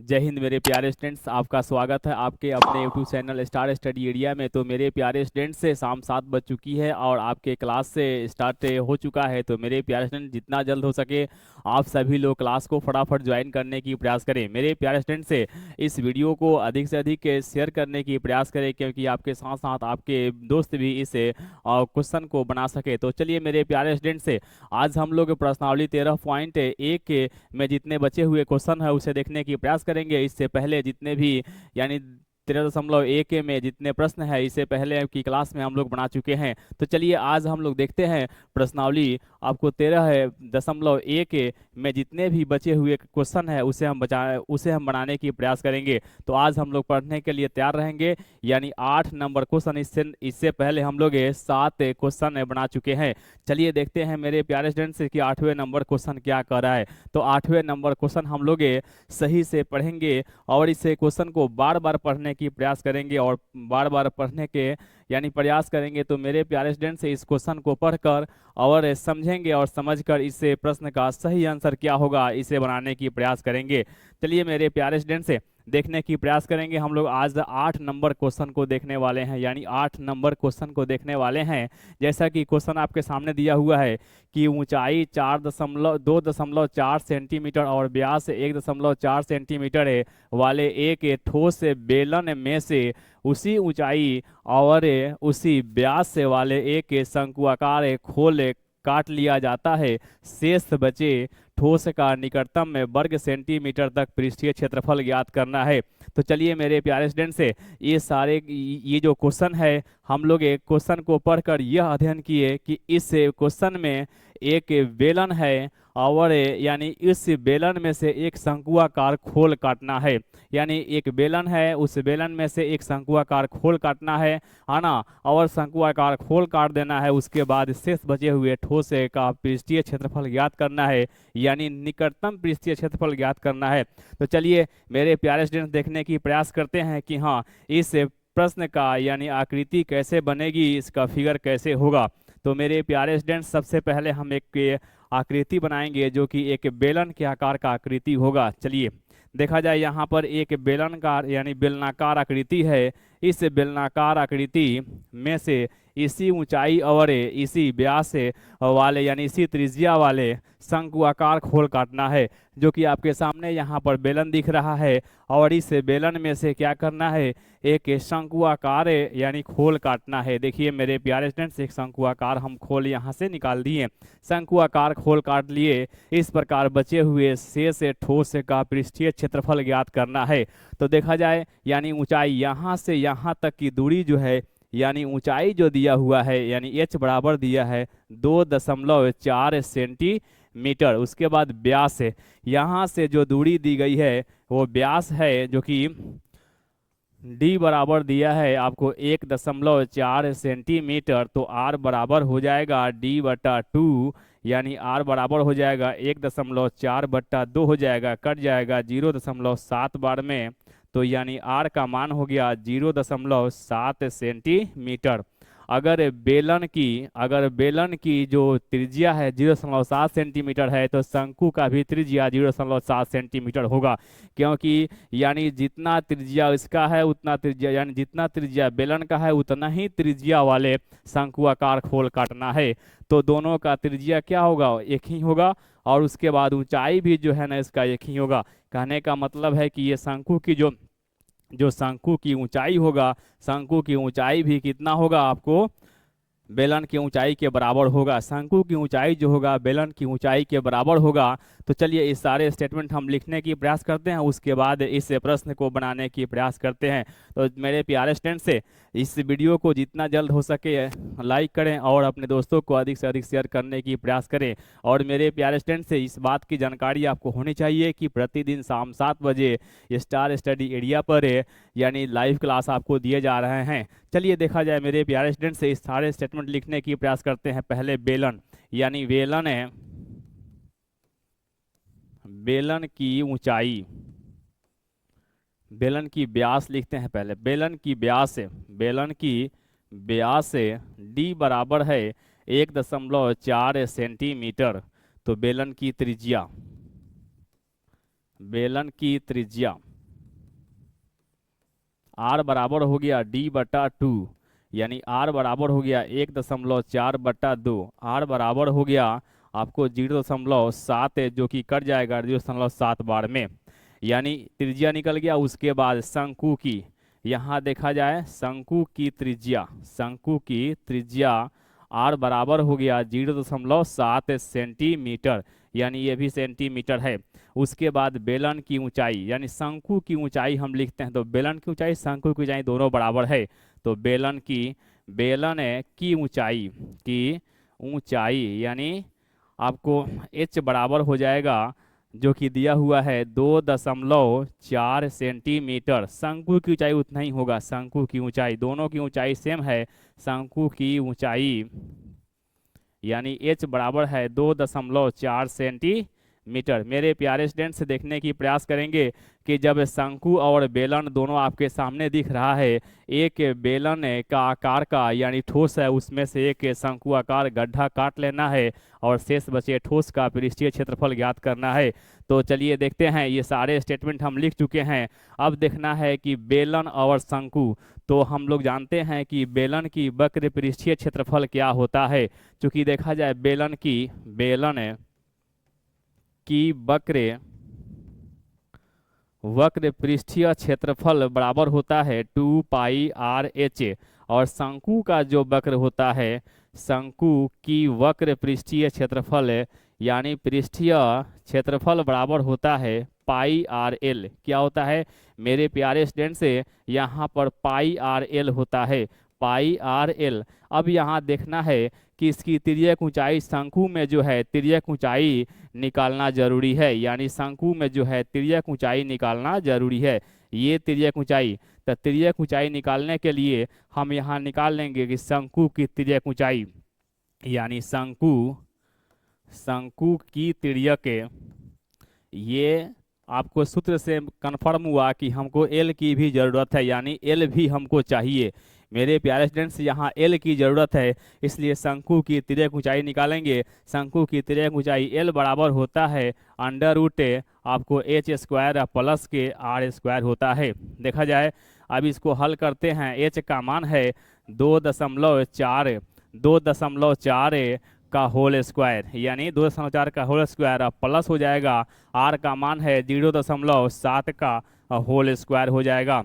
जय हिंद मेरे प्यारे स्टूडेंट्स, आपका स्वागत है आपके अपने YouTube channel star study area में। तो मेरे प्यारे स्टूडेंट्स से शाम 7 बज चुकी है और आपके क्लास से स्टार्ट हो चुका है। तो मेरे प्यारे स्टूडेंट, जितना जल्द हो सके आप सभी लोग क्लास को फटाफट ज्वाइन करने की प्रयास करें। मेरे प्यारे स्टूडेंट से इस वीडियो को अधिक से अधिक शेयर करने की प्रयास करें, क्योंकि आपके साथ साथ आपके दोस्त भी इस क्वेश्चन को बना सके। तो चलिए मेरे प्यारे स्टूडेंट से आज हम लोग प्रश्नावली 13.1 के में जितने बचे हुए क्वेश्चन है उसे देखने की प्रयास करेंगे। इससे पहले जितने भी यानी 13.1 में जितने प्रश्न है इससे पहले की क्लास में हम लोग बना चुके हैं। तो चलिए आज हम लोग देखते हैं प्रश्नावली आपको 13.1 में जितने भी बचे हुए क्वेश्चन है उसे हम बनाने की प्रयास करेंगे। तो आज हम लोग पढ़ने के लिए तैयार रहेंगे। यानी 8 नंबर क्वेश्चन इससे पहले हम लोग 7 क्वेश्चन बना चुके हैं। चलिए देखते हैं मेरे प्यारे स्टूडेंट से कि 8वें नंबर क्वेश्चन क्या कर रहा है। तो 8वें नंबर क्वेश्चन हम लोग सही से पढ़ेंगे और इस क्वेश्चन को बार बार पढ़ने की प्रयास करेंगे और बार बार पढ़ने के यानी प्रयास करेंगे। तो मेरे प्यारे स्टूडेंट से इस क्वेश्चन को पढ़कर और समझेंगे और समझकर इस प्रश्न का सही आंसर क्या होगा इसे बनाने की प्रयास करेंगे। चलिए मेरे प्यारे स्टूडेंट से देखने की प्रयास करेंगे। हम लोग आज 8 नंबर क्वेश्चन को देखने वाले हैं, यानी 8 नंबर क्वेश्चन को देखने वाले हैं। जैसा कि क्वेश्चन आपके सामने दिया हुआ है कि ऊंचाई 2.4 सेंटीमीटर और व्यास 1.4 सेंटीमीटर है वाले एक ठोस बेलन में से उसी ऊंचाई और उसी व्यास से वाले एक शंकुआकार खोल काट लिया जाता है। शेष बचे ठोस का निकटतम वर्ग सेंटीमीटर तक पृष्ठीय क्षेत्रफल ज्ञात करना है। तो चलिए मेरे प्यारे स्टूडेंट से ये जो क्वेश्चन है हम लोग एक क्वेश्चन को पढ़कर यह अध्ययन किए कि इस क्वेश्चन में एक बेलन है और यानी इस बेलन में से एक शंकुआकार खोल काटना है। यानी एक बेलन है, उस बेलन में से एक शंकुआकार खोल काटना है ना, और शंकुआकार खोल काट देना है। उसके बाद शेष बचे हुए ठोस का पृष्ठीय क्षेत्रफल ज्ञात करना है, यानी निकटतम पृष्ठीय क्षेत्रफल ज्ञात करना है। तो चलिए मेरे प्यारे स्टूडेंट देखने की प्रयास करते हैं कि हाँ इस प्रश्न का यानी आकृति कैसे बनेगी, इसका फिगर कैसे होगा। तो मेरे प्यारे स्टूडेंट सबसे पहले हम एक आकृति बनाएंगे जो कि एक बेलन के आकार का आकृति होगा। चलिए देखा जाए यहाँ पर एक बेलनकार यानी बेलनाकार आकृति है। इस बेलनाकार आकृति में से इसी ऊंचाई और इसी व्यास वाले यानी इसी त्रिज्या वाले शंकुआकार खोल काटना है, जो कि आपके सामने यहाँ पर बेलन दिख रहा है। और इस बेलन में से क्या करना है, एक शंकुआकार यानी खोल काटना है। देखिए मेरे प्यारे स्टूडेंट्स, एक शंकुआकार हम खोल यहाँ से निकाल दिए, शंकुआकार खोल काट लिए। इस प्रकार बचे हुए शेष ठोस का पृष्ठीय क्षेत्रफल ज्ञात करना है। तो देखा जाए यानी ऊंचाई यहाँ से यहाँ तक की दूरी जो है, यानी ऊंचाई जो दिया हुआ है यानी h बराबर दिया है 2.4 सेंटीमीटर। उसके बाद व्यास है, यहाँ से जो दूरी दी गई है वो व्यास है, जो कि d बराबर दिया है आपको 1.4 सेंटीमीटर। तो r बराबर हो जाएगा d/2, यानी r बराबर हो जाएगा 1.4/2 हो जाएगा, कट जाएगा 0.7 बार में। तो यानी r का मान हो गया 0.7 सेंटीमीटर। अगर बेलन की जो त्रिज्या है 0.7 सेंटीमीटर है तो शंकु का भी त्रिज्या 0.7 सेंटीमीटर होगा, क्योंकि यानी जितना त्रिज्या इसका है उतना त्रिज्या यानी जितना त्रिज्या बेलन का है उतना ही त्रिज्या वाले शंकुआकार खोल काटना है। तो दोनों का त्रिज्या क्या होगा, एक ही होगा, और उसके बाद ऊंचाई भी जो है ना इसका एक ही होगा। कहने का मतलब है कि ये शंकु की जो शंकु की ऊंचाई होगा, शंकु की ऊंचाई भी कितना होगा, आपको बेलन की ऊंचाई के बराबर होगा। शंकु की ऊंचाई जो होगा बेलन की ऊंचाई के बराबर होगा। तो चलिए इस सारे स्टेटमेंट हम लिखने की प्रयास करते हैं, उसके बाद इस प्रश्न को बनाने की प्रयास करते हैं। तो मेरे प्यारे स्टूडेंट से इस वीडियो को जितना जल्द हो सके लाइक करें और अपने दोस्तों को अधिक से अधिक शेयर करने की प्रयास करें। और मेरे प्यारे स्टूडेंट से इस बात की जानकारी आपको होनी चाहिए कि प्रतिदिन शाम 7 बजे स्टार स्टडी एरिया पर यानी लाइव क्लास आपको दिए जा रहे हैं। चलिए देखा जाए मेरे प्यारे स्टूडेंट से इस सारे स्टेटमेंट लिखने की प्रयास करते हैं। पहले बेलन, यानी बेलन की ऊंचाई, बेलन की व्यास लिखते हैं पहले। बेलन की व्यास d बराबर है 1.4 सेंटीमीटर। तो बेलन की त्रिज्या आर बराबर हो गया D/2, यानी आर बराबर हो गया 1.4/2। आर बराबर हो गया आपको 0.7 जो कि कट जाएगा 0.7 बार में, यानी त्रिज्या निकल गया। उसके बाद शंकु की, यहाँ देखा जाए शंकु की त्रिज्या, शंकु की त्रिज्या आर बराबर हो गया 0.7 सेंटीमीटर, यानी ये भी सेंटीमीटर है। उसके बाद बेलन की ऊंचाई, यानी शंकु की ऊंचाई हम लिखते हैं तो बेलन की ऊंचाई शंकु की ऊंचाई दोनों बराबर है, तो बेलन की ऊंचाई यानी आपको h बराबर हो जाएगा जो कि दिया हुआ है 2.4 सेंटीमीटर। शंकु की ऊंचाई उतना ही होगा, शंकु की ऊंचाई, दोनों की ऊंचाई सेम है। शंकु की ऊंचाई यानी h बराबर है 2.4 सेंटीमीटर। मेरे प्यारे स्टूडेंट्स देखने की प्रयास करेंगे कि जब शंकु और बेलन दोनों आपके सामने दिख रहा है, एक बेलन का आकार का यानी ठोस है उसमें से एक शंकु आकार गड्ढा काट लेना है और शेष बचे ठोस का पृष्ठीय क्षेत्रफल ज्ञात करना है। तो चलिए देखते हैं, ये सारे स्टेटमेंट हम लिख चुके हैं। अब देखना है कि बेलन और शंकु, तो हम लोग जानते हैं कि बेलन की वक्र पृष्ठीय क्षेत्रफल क्या होता है। चूंकि देखा जाए बेलन की वक्र पृष्ठीय क्षेत्रफल बराबर होता है 2πr/h, और शंकु का जो वक्र होता है, शंकु की वक्र पृष्ठीय क्षेत्रफल यानी पृष्ठीय क्षेत्रफल बराबर होता है πr/l। क्या होता है मेरे प्यारे स्टूडेंट से, यहाँ पर πr/l होता है, πr/l। अब यहाँ देखना है कि इसकी तिर्यक ऊंचाई शंकु में जो है तिर्यक ऊंचाई निकालना जरूरी है, यानी शंकु में जो है तिर्यक ऊंचाई निकालना जरूरी है। ये तिर्यक ऊंचाई, तो तिर्यक ऊंचाई निकालने के लिए हम यहाँ निकाल लेंगे कि शंकु की तिर्यक ऊंचाई, यानी शंकु की तिर्यक, ये आपको सूत्र से कन्फर्म हुआ कि हमको एल की भी जरूरत है, यानी एल भी हमको चाहिए। मेरे प्यारे स्टूडेंट्स यहाँ एल की जरूरत है, इसलिए शंकु की तिर्यक ऊंचाई निकालेंगे। शंकु की तिर्यक ऊंचाई एल बराबर होता है √, आपको h² प्लस के r² होता है। देखा जाए अब इसको हल करते हैं, h का मान है 2.4 का होल स्क्वायर, यानी 2.4 का होल स्क्वायर, अब प्लस हो जाएगा r का मान है 0.7 का होल स्क्वायर हो जाएगा।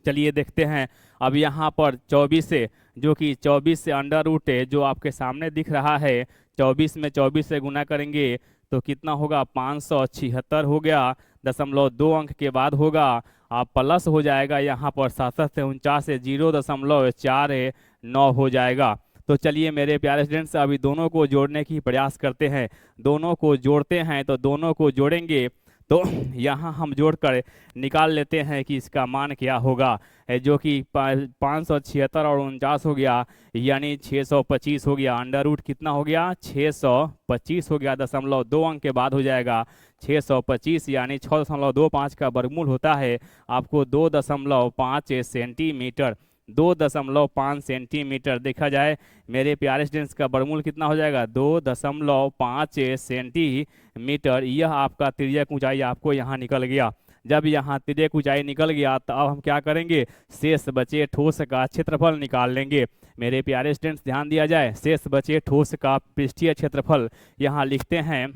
चलिए देखते हैं, अब यहाँ पर 24 से, जो कि 24 से √, जो आपके सामने दिख रहा है, 24 में 24 से गुना करेंगे तो कितना होगा 576 हो गया, 0.2 अंक के बाद होगा, आप प्लस हो जाएगा यहाँ पर 67 से 49 से 0.49 हो जाएगा। तो चलिए मेरे प्यारे स्टूडेंट्स अभी दोनों को जोड़ने की प्रयास करते हैं। दोनों को जोड़ते हैं तो दोनों को जोड़ेंगे तो यहाँ हम जोड़कर निकाल लेते हैं कि इसका मान क्या होगा, जो कि 576 और 49 हो गया, यानी 625 हो गया। √ कितना हो गया 625 हो गया, 0.2 अंक के बाद हो जाएगा 625, यानी 6.25 का वर्गमूल होता है आपको 2.5 सेंटीमीटर। 2.5 सेंटीमीटर देखा जाए मेरे प्यारे स्टूडेंट्स का वर्गमूल कितना हो जाएगा 2.5 सेंटीमीटर। यह आपका तिर्यक ऊंचाई आपको यहाँ निकल गया। जब यहाँ तिर्यक ऊंचाई निकल गया तो अब हम क्या करेंगे, शेष बचे ठोस का क्षेत्रफल निकाल लेंगे। मेरे प्यारे स्टूडेंट्स ध्यान दिया जाए, शेष बचे ठोस का पृष्ठीय क्षेत्रफल यहाँ लिखते हैं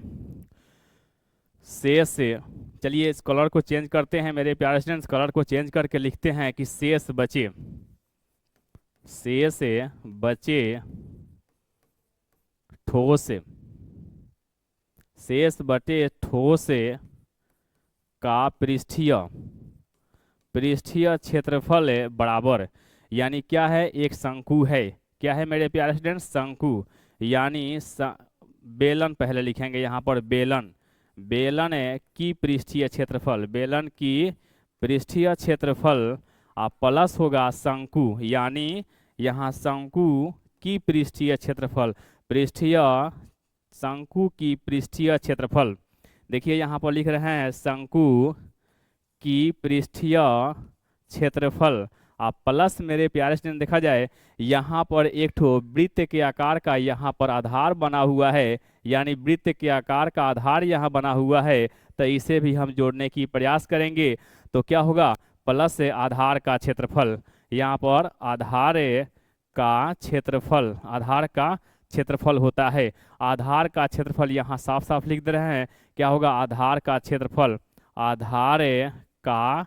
शेष। चलिए इस कलर को चेंज करते हैं मेरे प्यारे स्टूडेंट्स, कलर को चेंज करके लिखते हैं कि शेष बचे ठोस, शेष बटे ठोस का पृष्ठीय क्षेत्रफल बराबर, यानी क्या है, एक शंकु है। क्या है मेरे प्यारे स्टूडेंट्स, शंकु, यानी बेलन पहले लिखेंगे यहाँ पर, बेलन की पृष्ठीय क्षेत्रफल, बेलन की पृष्ठीय क्षेत्रफल प्लस होगा शंकु, यानी यहाँ शंकु की पृष्ठीय क्षेत्रफल, शंकु की पृष्ठीय क्षेत्रफल। देखिए यहाँ पर लिख रहे हैं शंकु की पृष्ठीय क्षेत्रफल प्लस मेरे प्यारे स्टूडेंट देखा जाए यहाँ पर एक ठो वृत्त के आकार का यहाँ पर आधार बना हुआ है, यानी वृत्त के आकार का आधार यहाँ बना हुआ है, तो इसे भी हम जोड़ने की प्रयास करेंगे। तो क्या होगा प्लस आधार का क्षेत्रफल। यहाँ पर आधार का क्षेत्रफल होता है। आधार का क्षेत्रफल यहाँ साफ साफ लिख दे रहे हैं, क्या होगा, आधार का क्षेत्रफल। का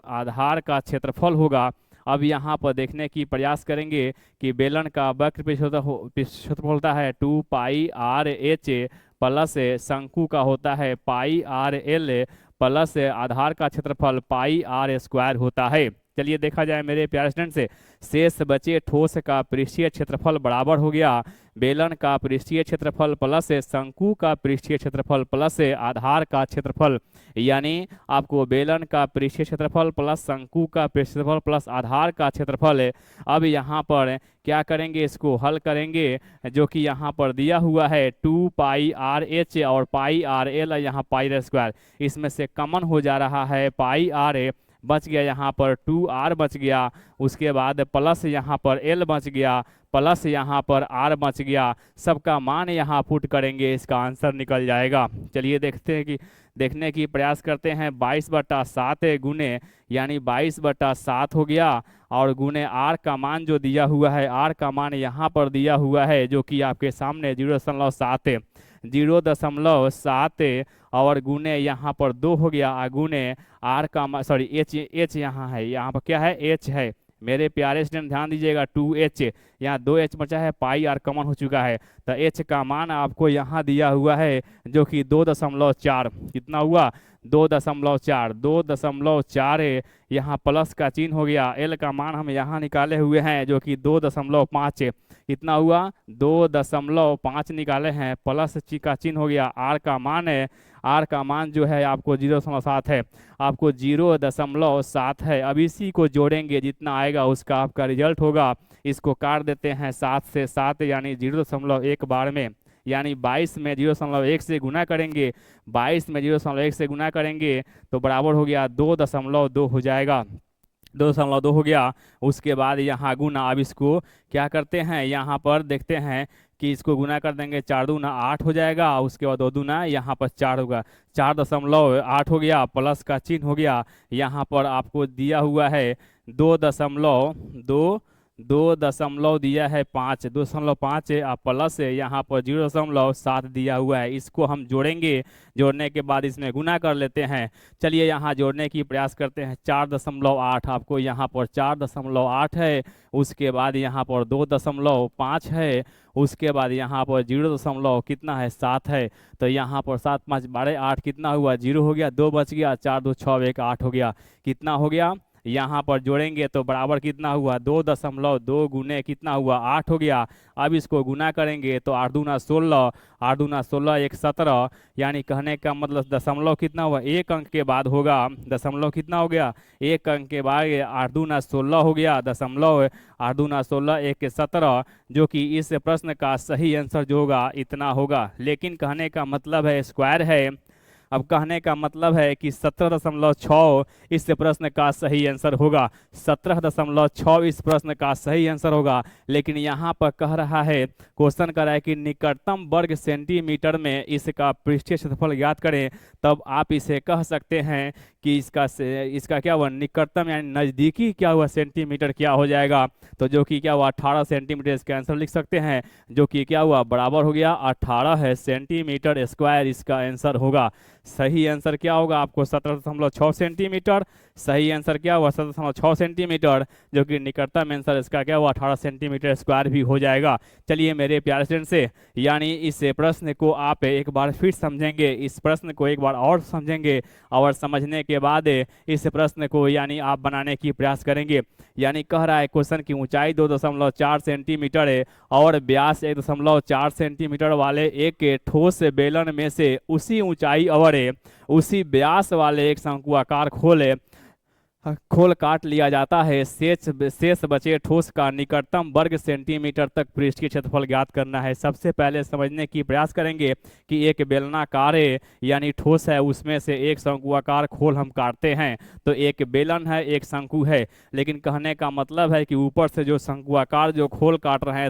आधार का क्षेत्रफल होगा। अब यहाँ पर देखने की प्रयास करेंगे कि बेलन का वक्र क्षेत्रफल होता है 2πr/h प्लस शंकु का होता है πr/l प्लस आधार का क्षेत्रफल πr² होता है। चलिए देखा जाए मेरे प्यारे स्टूडेंट से, शेष बचे ठोस का पृष्ठीय क्षेत्रफल बराबर हो गया बेलन का पृष्ठीय क्षेत्रफल प्लस शंकु का पृष्ठीय क्षेत्रफल प्लस आधार का क्षेत्रफल। यानी आपको बेलन का पृष्ठीय क्षेत्रफल प्लस शंकु का पृष्ठीय क्षेत्रफल प्लस आधार का क्षेत्रफल है। अब यहाँ पर क्या करेंगे, इसको हल करेंगे, जो कि यहाँ पर दिया हुआ है 2πr/h और πr/l, यहाँ πr², इसमें से कॉमन हो जा रहा है πr बच गया, यहाँ पर 2r बच गया, उसके बाद प्लस यहाँ पर l बच गया, प्लस यहाँ पर r बच गया। सबका मान यहाँ पुट करेंगे, इसका आंसर निकल जाएगा। चलिए देखने की प्रयास करते हैं। 22/7 गुने, यानी 22/7 हो गया, और गुने r का मान जो दिया हुआ है, r का मान यहाँ पर दिया हुआ है जो कि आपके सामने 0.7 है, 0.7 और गुने यहाँ पर 2 हो गया, गुने r का सॉरी h यहाँ है, यहाँ पर क्या है, h है। मेरे प्यारे स्टूडेंट ध्यान दीजिएगा, 2h, यहाँ 2h बचा है, पाई आर कॉमन हो चुका है, तो h का मान आपको यहाँ दिया हुआ है जो कि 2.4, कितना हुआ, 2.4 यहाँ प्लस का चिन्ह हो गया। l का मान हम यहाँ निकाले हुए हैं जो कि 2.5, कितना हुआ, 2.5 निकाले हैं, प्लस का चिन्ह हो गया। r का मान है, r का मान जो है आपको 0.7 है, आपको 0.7 है। अब इसी को जोड़ेंगे, जितना आएगा उसका आपका रिजल्ट होगा। इसको काट देते हैं 7 से 7, यानी 0.1 बार में, यानी 22 में 0.1 से गुना करेंगे, 22 में 0.1 से गुना करेंगे तो बराबर हो गया 2.2 हो जाएगा, 2.2 हो गया। उसके बाद यहाँ गुना, अब इसको क्या करते हैं, यहाँ पर देखते हैं कि इसको गुना कर देंगे, 4 दूना 8 हो जाएगा, उसके बाद 2 दूना यहाँ पर 4 होगा, 4.8 हो गया, प्लस का चिन्ह हो गया। यहाँ पर आपको दिया हुआ है 2.2 दिया है 5, 2.5 प्लस यहाँ पर 0.7 दिया हुआ है। इसको हम जोड़ेंगे, जोड़ने के बाद इसमें गुना कर लेते हैं। चलिए यहाँ जोड़ने की प्रयास करते हैं। 4.8 आपको यहाँ पर 4.8 है, उसके बाद यहाँ पर 2.5 है, उसके बाद यहाँ पर 0. कितना है, 7 है, तो यहाँ पर 7 5 12 8 कितना हुआ, 0 हो गया, 2 बच गया, 4 2 6 1 8 हो गया, कितना हो गया, यहाँ पर जोड़ेंगे तो बराबर कितना हुआ, 2.2 गुने कितना हुआ, 8 हो गया। अब इसको गुना करेंगे तो 8 दूना 16, 8 दूना 16 1 17, यानी कहने का मतलब दशमलव कितना हुआ, एक अंक के बाद होगा, दशमलव कितना हो गया, एक अंक के बाद 8 दूना 16 हो गया, दशमलव 8 दूना 16 1 17, जो कि इस प्रश्न का सही आंसर जो होगा इतना होगा। लेकिन कहने का मतलब है स्क्वायर है, अब कहने का मतलब है कि 17.6 इस प्रश्न का सही आंसर होगा, 17.6 इस प्रश्न का सही आंसर होगा। लेकिन यहाँ पर कह रहा है, क्वेश्चन कर रहा है कि निकटतम वर्ग सेंटीमीटर में इसका पृष्ठीय क्षेत्रफल ज्ञात करें, तब आप इसे कह सकते हैं कि इसका क्या हुआ, निकटतम यानी नज़दीकी क्या हुआ सेंटीमीटर क्या हो जाएगा, तो जो कि क्या हुआ 18 सेंटीमीटर, इसका आंसर लिख सकते हैं, जो कि क्या हुआ बराबर हो गया 18 सेंटीमीटर स्क्वायर, इसका आंसर होगा। सही आंसर क्या होगा आपको 17.6 सेंटीमीटर, सही आंसर क्या हुआ 17.6 सेंटीमीटर, जो कि निकटतम आंसर इसका क्या हुआ 18 सेंटीमीटर स्क्वायर भी हो जाएगा। चलिए मेरे प्यारे स्टूडेंट से, यानी इस प्रश्न को आप एक बार फिर समझेंगे, इस प्रश्न को एक बार और समझेंगे, और समझने के बाद इस प्रश्न को यानी आप बनाने की प्रयास करेंगे। यानी कह रहा है क्वेश्चन की ऊंचाई 2.4 सेंटीमीटर है और व्यास 1.4 सेंटीमीटर वाले एक ठोस बेलन में से उसी ऊंचाई और उसी व्यास वाले एक शंकु आकार खोले खोल काट लिया जाता है, शेष बचे ठोस का निकटतम वर्ग सेंटीमीटर तक पृष्ठीय क्षेत्रफल ज्ञात करना है। सबसे पहले समझने की प्रयास करेंगे कि एक बेलनाकार यानी ठोस है, उसमें से एक शंकुआकार खोल हम काटते हैं। तो एक बेलन है, एक शंकु है, लेकिन कहने का मतलब है कि ऊपर से जो शंकुआकार जो खोल काट रहे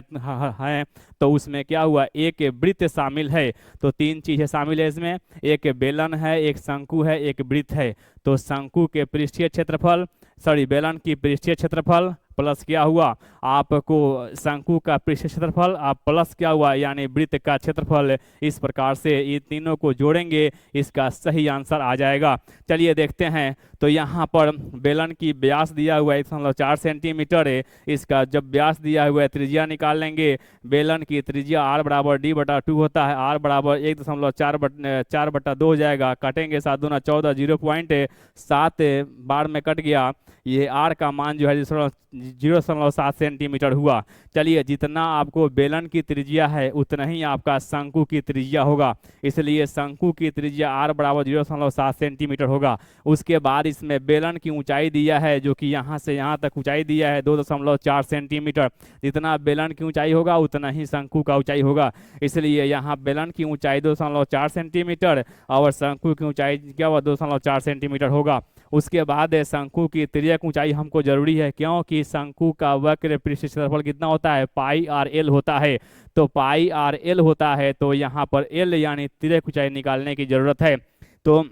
हैं तो उसमें क्या हुआ, एक वृत्त शामिल है। तो तीन चीजें शामिल है इसमें, एक बेलन है, एक शंकु है, एक वृत्त है। तो शंकु के पृष्ठीय क्षेत्रफल, सॉरी बेलन की पृष्ठीय क्षेत्रफल प्लस क्या हुआ आपको शंकु का पृष्ठीय क्षेत्रफल, आप प्लस क्या हुआ यानी वृत्त का क्षेत्रफल। इस प्रकार से ये तीनों को जोड़ेंगे, इसका सही आंसर आ जाएगा। चलिए देखते हैं। तो यहाँ पर बेलन की व्यास दिया हुआ है 1.4 सेंटीमीटर है। इसका जब व्यास दिया हुआ है त्रिज्या निकाल लेंगे। बेलन की त्रिज्या r बराबर d बटा 2 होता है, r बराबर 1.4/2 हो जाएगा। काटेंगे 7 दूना 14, 0.7 बार में कट गया। ये r का मान जो है 0.7 सेंटीमीटर हुआ। चलिए जितना आपको बेलन की त्रिज्या है उतना ही आपका शंकु की त्रिज्या होगा, इसलिए शंकु की त्रिज्या r बराबर 0.7 सेंटीमीटर होगा। उसके बाद इसमें बेलन की ऊंचाई दिया है, जो कि यहाँ से यहाँ तक ऊंचाई दिया है 2.4 सेंटीमीटर। जितना बेलन की ऊंचाई होगा उतना ही शंकु का ऊंचाई होगा, इसलिए यहाँ बेलन की ऊंचाई 2.4 सेंटीमीटर और शंकु की ऊंचाई क्या हुआ 2.4 सेंटीमीटर होगा। उसके बाद शंकु की तिर्यक ऊंचाई हमको जरूरी है, क्योंकि शंकु का वक्र पृष्ठ क्षेत्रफल कितना होता है, पाई आर एल होता है। तो पाई आर एल होता है, तो यहाँ पर एल यानी तिर्यक ऊंचाई निकालने की जरूरत है। तो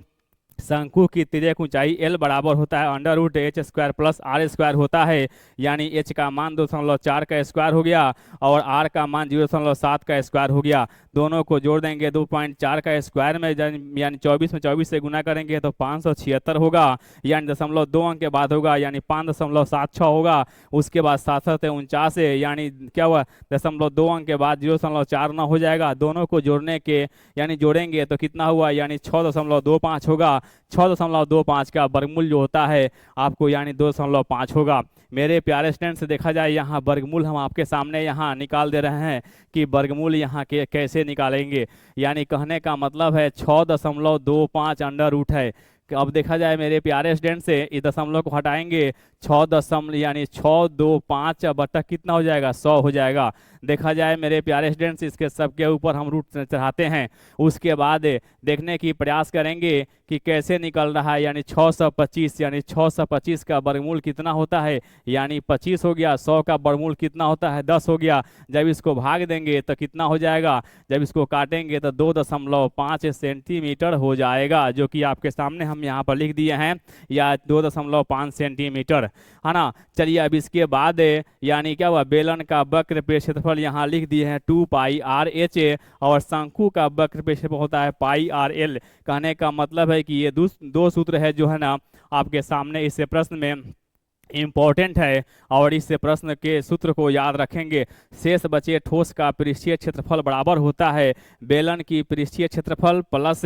शंकु की तिर्यक ऊंचाई L बराबर होता है √h² प्लस r² होता है, यानी h का मान 2.4 का स्क्वायर हो गया और r का मान 0.7 का स्क्वायर हो गया। दोनों को जोड़ देंगे 2.4 का स्क्वायर में यानी 24 में 24 से गुना करेंगे तो 576 होगा, यानी 0.2 अंक के बाद होगा, यानी 5.76 होगा। उसके बाद 7 से यानी क्या हुआ 0.2 अंक के बाद 0.49 हो जाएगा। दोनों को जोड़ने के यानी जोड़ेंगे तो कितना हुआ, यानी 6.25 होगा। 6.25 का वर्गमूल जो होता है आपको यानी 2.5 होगा। मेरे प्यारे स्टूडेंट्स देखा जाए यहाँ वर्गमूल हम आपके सामने यहाँ निकाल दे रहे हैं कि वर्गमूल यहाँ के कैसे निकालेंगे। यानी कहने का मतलब है 6.25 अंडर रूट है। अब देखा जाए मेरे प्यारे स्टूडेंट से इस दशमलव को हटाएंगे 6 यानी 625 बटा कितना हो जाएगा 100 हो जाएगा। देखा जाए मेरे प्यारे स्टूडेंट्स इसके सबके ऊपर हम रूट चढ़ाते हैं। उसके बाद देखने की प्रयास करेंगे कि कैसे निकल रहा है, यानी 625 यानी 625 का वर्गमूल कितना होता है, यानी 25 हो गया। 100 का वर्गमूल कितना होता है 10 हो गया। जब इसको भाग देंगे तो कितना हो जाएगा, जब इसको काटेंगे तो 2.5 सेंटीमीटर हो जाएगा, जो कि आपके सामने हम यहाँ पर लिख दिए हैं, या 2.5 सेंटीमीटर है ना। चलिए अब इसके बाद यानी क्या हुआ बेलन का वक्र क्षेत्रफल यहाँ लिख दिए हैं 2πr/h और शंकु का वक्र क्षेत्रफल होता है πr/l। कहने का मतलब है कि ये दो सूत्र है जो है ना आपके सामने इस प्रश्न में इम्पोर्टेंट है, और इस प्रश्न के सूत्र को याद रखेंगे। शेष बचे ठोस का पृष्ठीय क्षेत्रफल बराबर होता है बेलन की पृष्ठीय क्षेत्रफल प्लस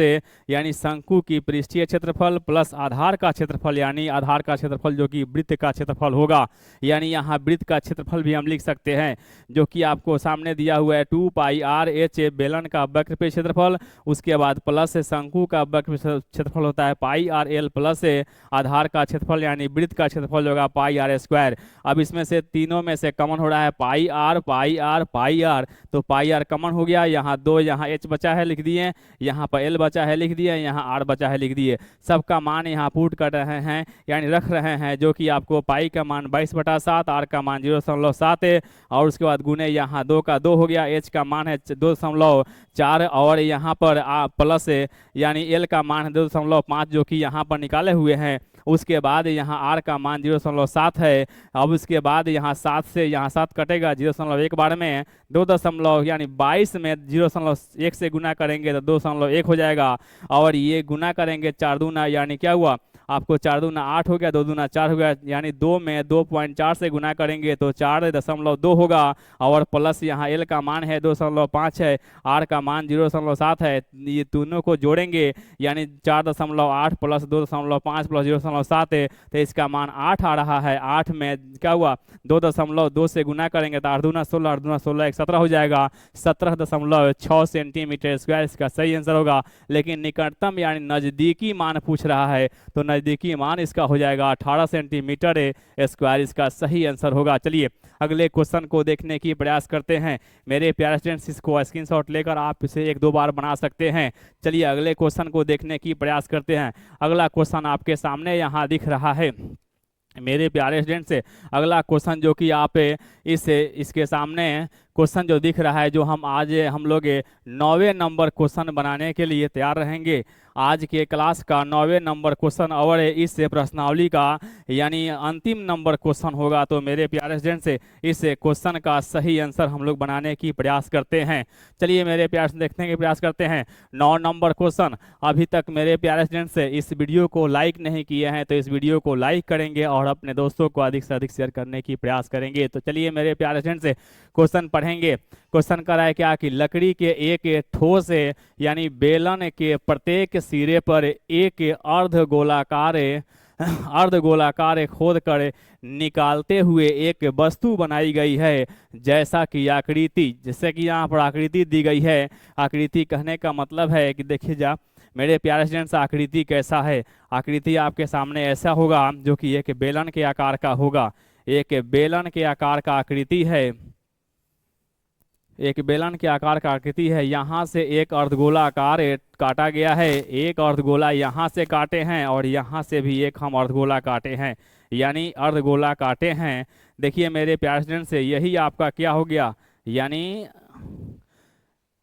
यानी शंकु की पृष्ठीय क्षेत्रफल प्लस आधार का क्षेत्रफल, यानी आधार का क्षेत्रफल जो कि वृत्त का क्षेत्रफल होगा। यानी यहाँ वृत्त का क्षेत्रफल भी हम लिख सकते हैं, जो कि आपको सामने दिया हुआ है 2πr/h बेलन का वक्र पे क्षेत्रफल, उसके बाद प्लस शंकु का वक्र क्षेत्रफल होता है πr/l प्लस आधार का क्षेत्रफल यानी वृत्त का क्षेत्रफल होगा πr²। अब इसमें से तीनों में से कॉमन हो रहा है πr, तो πr कॉमन हो गया। यहाँ 2 यहाँ h बचा है लिख दिए, यहाँ पर l बचा है लिख दिए, यहाँ r बचा है लिख दिए। सबका मान यहाँ पुट कर रहे हैं यानी रख रहे हैं, जो कि आपको पाई का मान 22/7, r का मान 0.7 है, और उसके बाद गुने यहाँ 2 का 2 हो गया, h का मान है 2.4 और यहाँ पर प्लस यानी l का मान है 2.5 जो कि यहाँ पर निकाले हुए हैं। उसके बाद यहाँ r का मान 0.7 है। अब उसके बाद यहाँ 7 से यहाँ 7 कटेगा 0.1 बार में 2 यानी 22 में 0.1 से गुना करेंगे तो 2.1 हो जाएगा, और ये गुना करेंगे 4 दूना यानी क्या हुआ आपको 4 दूना 8 हो गया, 2 दूना 4 हो गया, यानी 2 में 2.4 से गुना करेंगे तो 4.2 होगा, और प्लस यहाँ l का मान है 2.5 है, r का मान 0.7 है। ये दोनों को जोड़ेंगे यानी 4.8 प्लस 2.5 प्लस 0.7 है, तो इसका मान 8 आ रहा है। 8 में क्या हुआ 2.2 से गुना करेंगे तो 8 दूना 16, 8 दूना 16 17 हो जाएगा। 17.6 सेंटीमीटर स्क्वायर इसका सही आंसर होगा। लेकिन निकटतम यानी नजदीकी मान पूछ रहा है, तो नज़दीकी मान इसका हो जाएगा 18 सेंटीमीटर स्क्वायर, इसका सही आंसर होगा। चलिए अगले क्वेश्चन को देखने की प्रयास करते हैं मेरे प्यारे स्टूडेंट्स। इसको स्क्रीनशॉट लेकर आप इसे एक दो बार बना सकते हैं। चलिए अगले क्वेश्चन को देखने की प्रयास करते हैं। अगला क्वेश्चन आपके सामने यहाँ दिख रहा है मेरे प्यारे स्टूडेंट्स। अगला क्वेश्चन जो कि आप इसके सामने क्वेश्चन जो दिख रहा है, जो हम लोग 9वें नंबर क्वेश्चन बनाने के लिए तैयार रहेंगे। आज के क्लास का 9वें नंबर क्वेश्चन और इस प्रश्नावली का यानी अंतिम नंबर क्वेश्चन होगा। तो मेरे प्यारे स्टूडेंट्स इस क्वेश्चन का सही आंसर हम लोग बनाने की प्रयास करते हैं। चलिए मेरे प्यारे स्टूडेंट्स देखने की प्रयास करते हैं 9 नंबर क्वेश्चन। अभी तक मेरे प्यारे स्टूडेंट्स इस वीडियो को लाइक नहीं किए हैं तो इस वीडियो को लाइक करेंगे और अपने दोस्तों को अधिक से अधिक शेयर करने की प्रयास करेंगे। तो चलिए मेरे प्यारे स्टूडेंट्स क्वेश्चन पढ़ेंगे। क्वेश्चन कर रहा है क्या कि लकड़ी के एक ठोस यानी बेलन के प्रत्येक सिरे पर एक अर्धगोलाकार खोद कर निकालते हुए एक वस्तु बनाई गई है, जैसा कि आकृति, जैसे कि यहाँ पर आकृति दी गई है। आकृति कहने का मतलब है कि देखिए जा मेरे प्यारे स्टूडेंट्स आकृति कैसा है। आकृति आपके सामने ऐसा होगा जो कि एक बेलन के आकार का होगा। एक बेलन के आकार का आकृति है, एक बेलन के आकार का आकृति है। यहाँ से एक अर्धगोला आकार काटा गया है, एक अर्धगोला यहाँ से काटे हैं और यहाँ से भी एक हम अर्धगोला काटे हैं, यानी अर्धगोला काटे हैं। देखिए मेरे प्यारे स्टूडेंट्स यही आपका क्या हो गया, यानी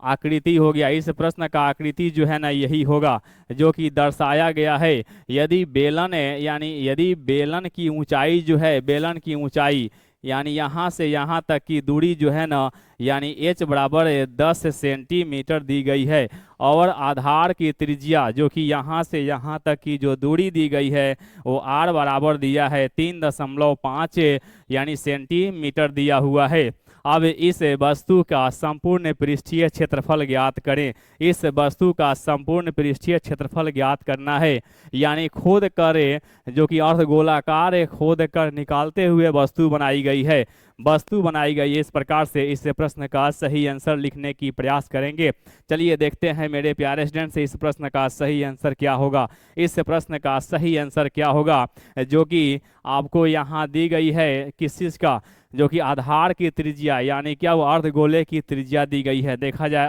आकृति हो गया। इस प्रश्न का आकृति जो है ना यही होगा जो कि दर्शाया गया है। यदि बेलन की ऊंचाई जो है, बेलन की ऊंचाई यानी यहाँ से यहाँ तक की दूरी जो है ना, यानी h बराबर 10 सेंटीमीटर दी गई है और आधार की त्रिज्या जो कि यहाँ से यहाँ तक की जो दूरी दी गई है वो r बराबर दिया है 3.5 यानी सेंटीमीटर दिया हुआ है। अब इस वस्तु का संपूर्ण पृष्ठीय क्षेत्रफल ज्ञात करें। इस वस्तु का संपूर्ण पृष्ठीय क्षेत्रफल ज्ञात करना है, यानी खोद कर जो कि अर्धगोलाकार खोद कर निकालते हुए वस्तु बनाई गई है। वस्तु बनाई गई इस प्रकार से इस प्रश्न का सही आंसर लिखने की प्रयास करेंगे। चलिए देखते हैं मेरे प्यारे स्टूडेंट्स इस प्रश्न का सही आंसर क्या होगा। इस प्रश्न का सही आंसर क्या होगा जो कि आपको यहाँ दी गई है, किस चीज़ का, जो कि आधार की त्रिज्या यानी क्या वो अर्धगोले की त्रिज्या दी गई है। देखा जाए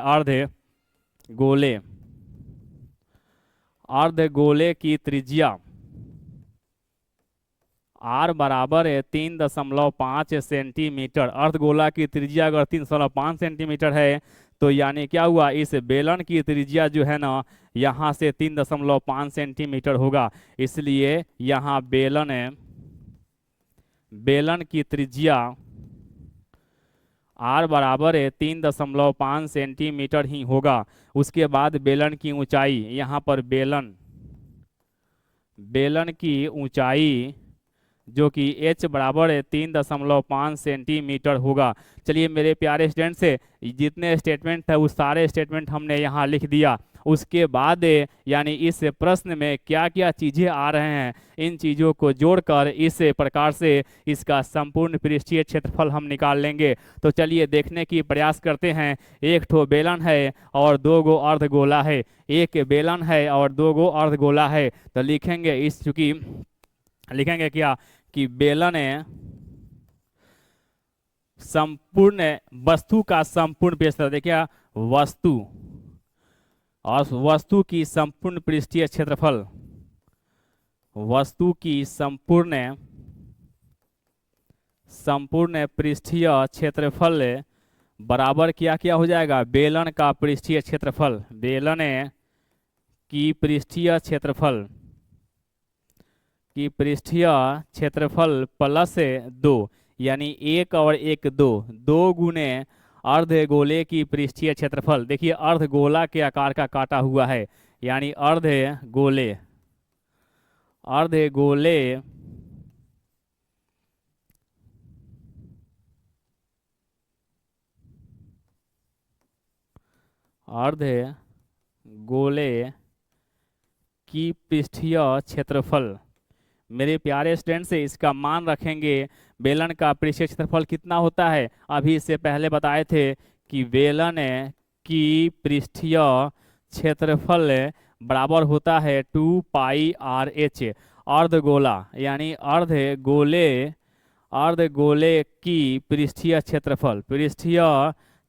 अर्धगोले की त्रिज्या r बराबर 3.5 सेंटीमीटर। अर्धगोला की त्रिज्या अगर 3.5 सेंटीमीटर है तो यानी क्या हुआ, इस बेलन की त्रिज्या जो है ना यहाँ से 3.5 सेंटीमीटर होगा। इसलिए यहाँ बेलन की त्रिज्या r बराबर 3.5 सेंटीमीटर ही होगा। उसके बाद बेलन की ऊंचाई, यहाँ पर बेलन की ऊंचाई जो कि h बराबर 3.5 सेंटीमीटर होगा। चलिए मेरे प्यारे स्टूडेंट से जितने स्टेटमेंट है उस सारे स्टेटमेंट हमने यहाँ लिख दिया। उसके बाद यानी इस प्रश्न में क्या क्या चीज़ें आ रहे हैं, इन चीज़ों को जोड़कर इस प्रकार से इसका संपूर्ण पृष्ठीय क्षेत्रफल हम निकाल लेंगे। तो चलिए देखने की प्रयास करते हैं। एक ठो बेलन है और 2 गो अर्धगोला है। एक बेलन है और 2 गो अर्धगोला है। तो लिखेंगे चूंकि लिखेंगे क्या कि बेलन संपूर्ण वस्तु का संपूर्ण पृष्ठ, देखिए वस्तु और वस्तु की संपूर्ण पृष्ठीय क्षेत्रफल, वस्तु की संपूर्ण पृष्ठीय क्षेत्रफल बराबर क्या क्या हो जाएगा, बेलन का पृष्ठीय क्षेत्रफल, बेलन की पृष्ठीय क्षेत्रफल प्लस 2 यानी 1 और 1 2 गुने अर्धगोले की पृष्ठीय क्षेत्रफल। देखिए अर्धगोला के आकार का काटा हुआ है, यानी अर्धगोले की पृष्ठीय क्षेत्रफल। मेरे प्यारे स्टूडेंट से इसका मान रखेंगे। बेलन का पृष्ठीय क्षेत्रफल कितना होता है, अभी इससे पहले बताए थे कि बेलन की पृष्ठीय क्षेत्रफल बराबर होता है 2 पाई RH अर्धगोला यानी अर्धगोले की पृष्ठीय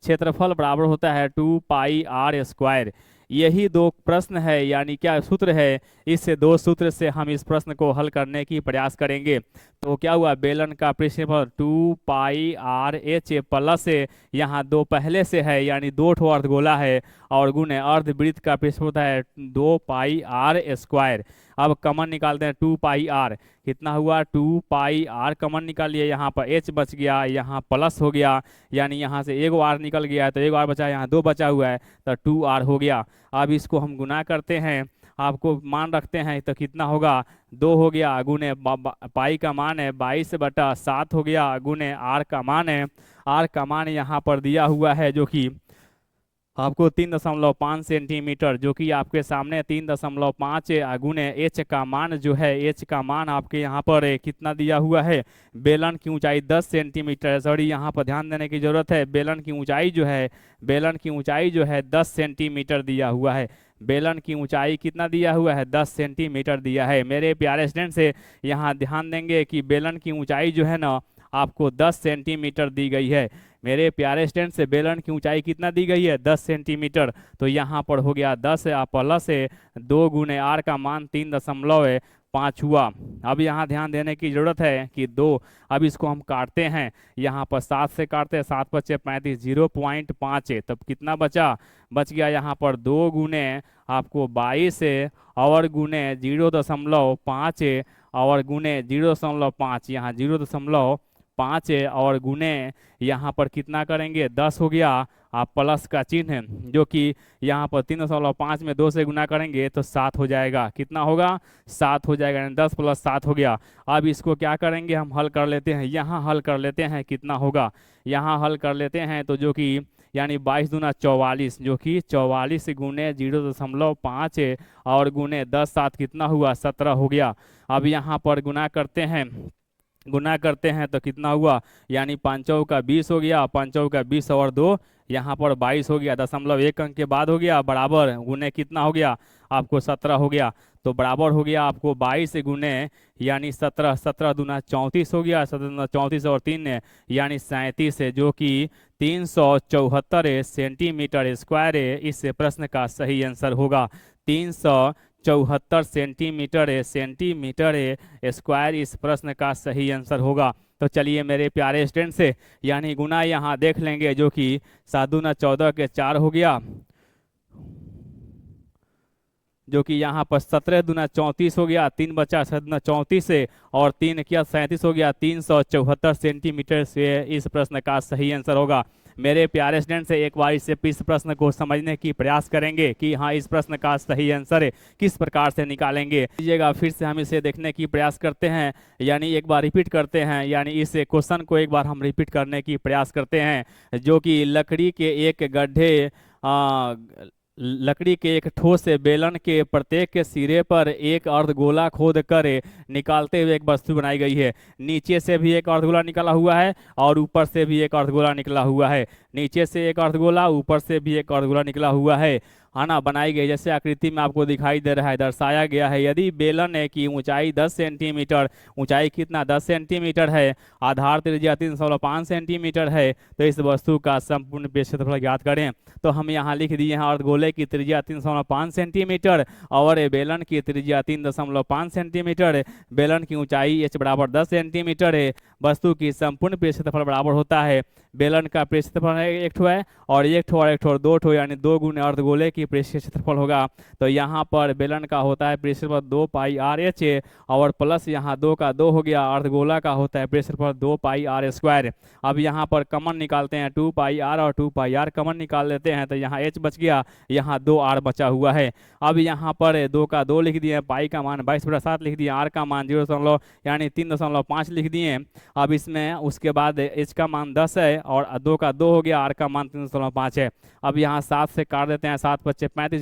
क्षेत्रफल बराबर होता है 2 पाई r²। यही दो प्रश्न है यानी क्या सूत्र है, इससे दो सूत्र से हम इस प्रश्न को हल करने की प्रयास करेंगे। तो क्या हुआ, बेलन का पृष्ठफल 2 पाई r/h प्लस यहाँ दो पहले से है यानी दो ठो अर्धगोला है और गुणे अर्धवृत्त का पृष्ठफल होता है 2 पाई r²। अब कमन निकालते हैं 2 पाई r, कितना हुआ 2 पाई r कमन निकालिए, यहाँ पर h बच गया, यहाँ प्लस हो गया यानी यहाँ से एगो r निकल गया है तो एगो r बचा, यहाँ दो बचा हुआ है तो 2r हो गया। अब इसको हम गुना करते हैं, आपको मान रखते हैं तो कितना होगा 2 हो गया, गुने पाई का मान है 22/7 हो गया, गुने r का मान है, r का मान यहाँ पर दिया हुआ है जो कि आपको 3.5 सेंटीमीटर, जो कि आपके सामने 3.5 गुने एच का मान जो है, एच का मान आपके यहाँ पर कितना दिया हुआ है, बेलन की ऊंचाई 10 सेंटीमीटर, सॉरी यहाँ पर ध्यान देने की जरूरत है, बेलन की ऊंचाई जो है 10 सेंटीमीटर दिया हुआ है। बेलन की ऊंचाई कितना दिया हुआ है, 10 सेंटीमीटर दिया है। मेरे प्यारे स्टूडेंट से यहाँ ध्यान देंगे कि बेलन की ऊंचाई जो है ना आपको 10 सेंटीमीटर दी गई है। मेरे प्यारे स्टूडेंट से बेलन की ऊंचाई कितना दी गई है, 10 सेंटीमीटर। तो यहाँ पर हो गया 10 प्लस 2 गुने r का मान 3.5 हुआ। अब यहाँ ध्यान देने की जरूरत है कि 2, अब इसको हम काटते हैं, यहाँ पर 7 से काटते हैं, 7 बचे 35, 0.5 तब कितना बच गया यहाँ पर 2 गुने आपको 22 और गुने 0.5 और गुने 0.5, यहाँ 0.5 और गुने यहाँ पर कितना करेंगे 10 हो गया, आप प्लस का चिन्ह जो कि यहाँ पर 3.5 में 2 से गुना करेंगे तो 7 हो जाएगा, कितना होगा 7 हो जाएगा, यानी 10 + 7 हो गया। अब इसको क्या करेंगे, हम हल कर लेते हैं, यहाँ हल कर लेते हैं, कितना होगा यहाँ हल कर लेते हैं तो जो कि यानी 22 दूना 44, जो कि 44 गुने 0.5 और गुने 10 7 कितना हुआ 17 हो गया। अब यहाँ पर गुना करते हैं तो कितना हुआ, यानी 5 का 20 हो गया, 5 का 20 और 2 यहाँ पर 22 हो गया, 0.1 अंक के बाद हो गया बराबर, गुने कितना हो गया आपको 17 हो गया, तो बराबर हो गया आपको 22 गुने यानी 17, 17 दूना 34 हो गया, 17 दूना 34 और 3 यानी 37 है, जो कि 374 सेंटीमीटर स्क्वायर इस प्रश्न का सही आंसर होगा। 374 सेंटीमीटर स्क्वायर इस प्रश्न का सही आंसर होगा। तो चलिए मेरे प्यारे स्टूडेंट से यानी गुना यहाँ देख लेंगे, जो कि 7 दूना 14 के 4 हो गया, जो कि यहाँ पर 17 दूना 34 हो गया, 3 बचा 7 दूना 34 से और 3 किया 37 हो गया, 374 सेंटीमीटर से इस प्रश्न का सही आंसर होगा। मेरे प्यारे स्टूडेंट से एक बार इस प्रश्न को समझने की प्रयास करेंगे कि हाँ इस प्रश्न का सही आंसर किस प्रकार से निकालेंगे। लीजिएगा फिर से हम इसे देखने की प्रयास करते हैं, यानी एक बार रिपीट करते हैं, यानी इस क्वेश्चन को एक बार हम रिपीट करने की प्रयास करते हैं, जो कि लकड़ी के एक ठोस बेलन के प्रत्येक के सिरे पर एक अर्धगोला खोद कर निकालते हुए एक वस्तु बनाई गई है। नीचे से भी एक अर्धगोला निकला हुआ है और ऊपर से भी एक अर्धगोला निकला हुआ है, नीचे से एक अर्धगोला ऊपर से भी एक अर्धगोला निकला हुआ है ना, बनाई गई जैसे आकृति में आपको दिखाई दे रहा है, दर्शाया गया है। यदि बेलन है की ऊंचाई 10 सेंटीमीटर, ऊंचाई कितना 10 सेंटीमीटर है, आधार त्रिज्या 3.5 सेंटीमीटर है, तो इस वस्तु का संपूर्ण क्षेत्रफल ज्ञात करें। तो हम यहाँ लिख दिए हैं अर्धगोले की त्रिज्या 3.5 सेंटीमीटर और बेलन की त्रिज्या 3.5 सेंटीमीटर, बेलन की ऊंचाई h बराबर 10 सेंटीमीटर है, वस्तु की संपूर्ण क्षेत्रफल बराबर होता है, बेलन का क्षेत्रफल एक ठो है और एक ठो 2 ठो, यानी 2 गुने अर्धगोले की पृष्ठीय क्षेत्रफल होगा। तो यहाँ पर बेलन का होता है क्षेत्रफल 2 पाई r/h और प्लस यहाँ 2 का 2 हो गया, अर्धगोला का होता है क्षेत्रफल 2 पाई r²। अब यहाँ पर कमन निकालते हैं, 2 पाई r और 2 पाई r कमन निकाल लेते हैं, तो यहाँ h बच गया, यहाँ 2r बचा हुआ है। अब यहाँ पर 2 का 2 लिख दिए, पाई का मान 22/7 लिख दिए, r का मान 0 यानी 3.5 लिख दिए। अब इसमें उसके बाद h का मान 10 है और 2 का 2 हो गया, r का मान 3.5 है। अब यहाँ 7 से काट देते हैं, 7 बच्चे 35,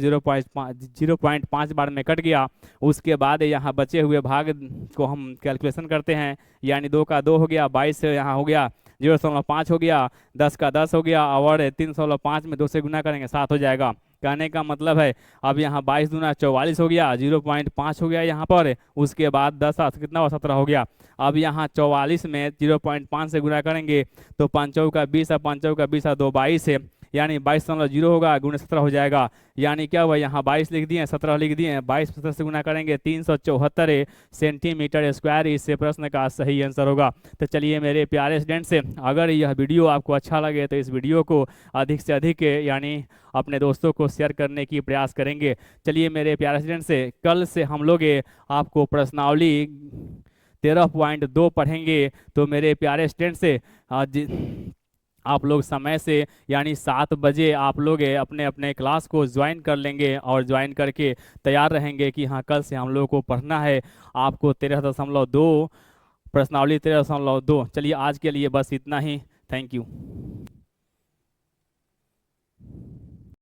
0.5 बार में कट गया। उसके बाद यहाँ बचे हुए भाग को हम कैलकुलेशन करते हैं, यानी 2 का 2 हो गया, 22 यहाँ हो गया, 0.5 हो गया, 10 का 10 हो गया और 3.5 में 2 से गुना करेंगे 7 हो जाएगा। कहने का मतलब है अब यहाँ 22×2 = 44 हो गया, 0.5 हो गया यहाँ पर। उसके बाद 10 कितना हुआ, 17 हो गया। अब यहाँ 44 में 0.5 से गुणा करेंगे तो 5×4 = 20 है, 5×4 = 20 है, 2 22 है, यानी 22.0 होगा, गुणे 17 हो जाएगा। यानी क्या हुआ, यहाँ 22 लिख दिए, 17 लिख दिए, 22 17 से गुना करेंगे 374 सेंटीमीटर स्क्वायर। इससे प्रश्न का सही आंसर होगा। तो चलिए मेरे प्यारे स्टूडेंट से, अगर यह वीडियो आपको अच्छा लगे तो इस वीडियो को अधिक से अधिक यानी अपने दोस्तों को शेयर करने की प्रयास करेंगे। चलिए मेरे प्यारे स्टूडेंट से, कल से हम लोग आपको प्रश्नावली 13.2 पढ़ेंगे। तो मेरे प्यारे स्टूडेंट से आज आप लोग समय से यानी 7 बजे आप लोग अपने अपने क्लास को ज्वाइन कर लेंगे और ज्वाइन करके तैयार रहेंगे कि हाँ कल से हम लोग को पढ़ना है आपको 13.2 प्रश्नावली 13.2। चलिए आज के लिए बस इतना ही। Thank you.